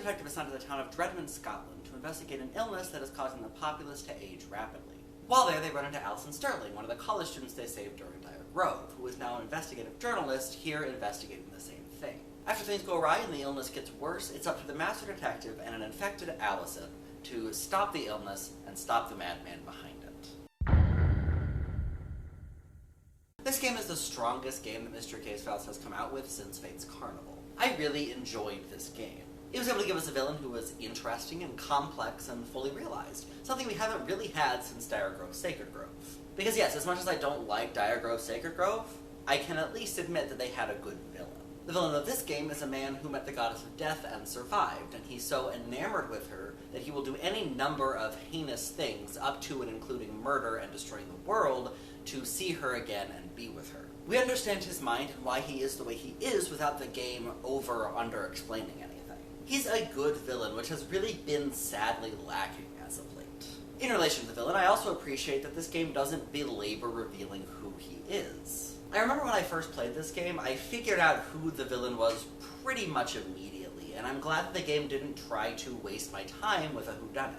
detective is sent to the town of Dreadman, Scotland, to investigate an illness that is causing the populace to age rapidly. While there, they run into Alison Sterling, one of the college students they saved during Dire Grove, who is now an investigative journalist here investigating the same thing. After things go awry and the illness gets worse, it's up to the master detective and an infected Allison to stop the illness and stop the madman behind it. This game is the strongest game that Mystery Case Files has come out with since Fate's Carnival. I really enjoyed this game. It was able to give us a villain who was interesting and complex and fully realized, something we haven't really had since Dire Grove Sacred Grove. Because yes, as much as I don't like Dire Grove Sacred Grove, I can at least admit that they had a good villain. The villain of this game is a man who met the goddess of death and survived, and he's so enamored with her that he will do any number of heinous things, up to and including murder and destroying the world, to see her again and be with her. We understand his mind and why he is the way he is without the game over or under explaining anything. He's a good villain, which has really been sadly lacking as of late. In relation to the villain, I also appreciate that this game doesn't belabor revealing who he is. I remember when I first played this game, I figured out who the villain was pretty much immediately, and I'm glad that the game didn't try to waste my time with a whodunit.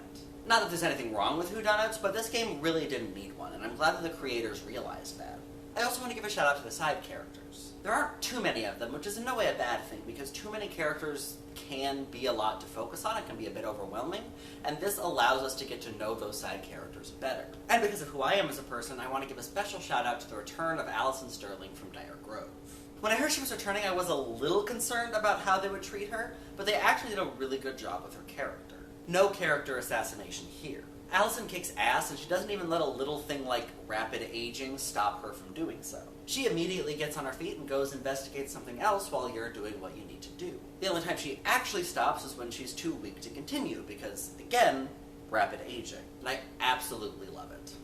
Not that there's anything wrong with whodunits, but this game really didn't need one, and I'm glad that the creators realized that. I also want to give a shout out to the side characters. There aren't too many of them, which is in no way a bad thing, because too many characters can be a lot to focus on, it can be a bit overwhelming, and this allows us to get to know those side characters better. And because of who I am as a person, I want to give a special shout out to the return of Alison Sterling from Dire Grove. When I heard she was returning, I was a little concerned about how they would treat her, but they actually did a really good job with her character. No character assassination here. Alison kicks ass, and she doesn't even let a little thing like rapid aging stop her from doing so. She immediately gets on her feet and goes investigate something else while you're doing what you need to do. The only time she actually stops is when she's too weak to continue, because, again, rapid aging. And I absolutely love it.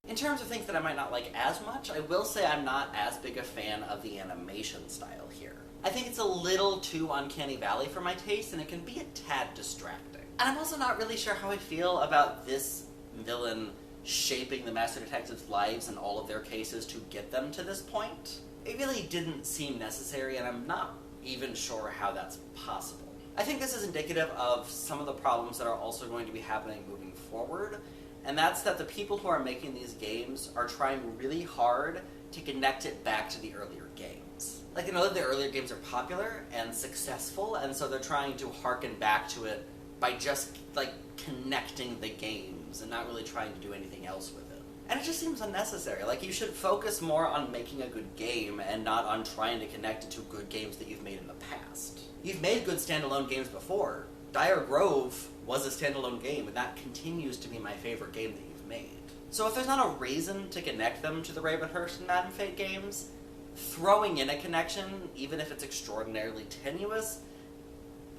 In terms of things that I might not like as much, I will say I'm not as big a fan of the animation style here. I think it's a little too Uncanny Valley for my taste, and it can be a tad distracting. And I'm also not really sure how I feel about this villain shaping the Master Detectives' lives in all of their cases to get them to this point. It really didn't seem necessary, and I'm not even sure how that's possible. I think this is indicative of some of the problems that are also going to be happening moving forward, and that's that the people who are making these games are trying really hard to connect it back to the earlier games. Like, I know that the earlier games are popular and successful, and so they're trying to harken back to it by just, like, connecting the games and not really trying to do anything else with it. And it just seems unnecessary. Like, you should focus more on making a good game and not on trying to connect it to good games that you've made in the past. You've made good standalone games before. Dire Grove was a standalone game, and that continues to be my favorite game that you've made. So if there's not a reason to connect them to the Ravenhurst and Madden Fate games, throwing in a connection, even if it's extraordinarily tenuous,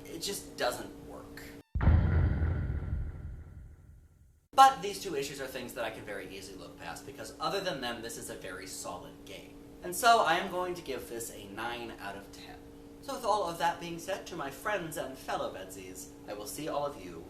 it just doesn't work. But these two issues are things that I can very easily look past, because other than them, this is a very solid game. And so I am going to give this a 9 out of 10. So with all of that being said, to my friends and fellow VEDSies, I will see all of you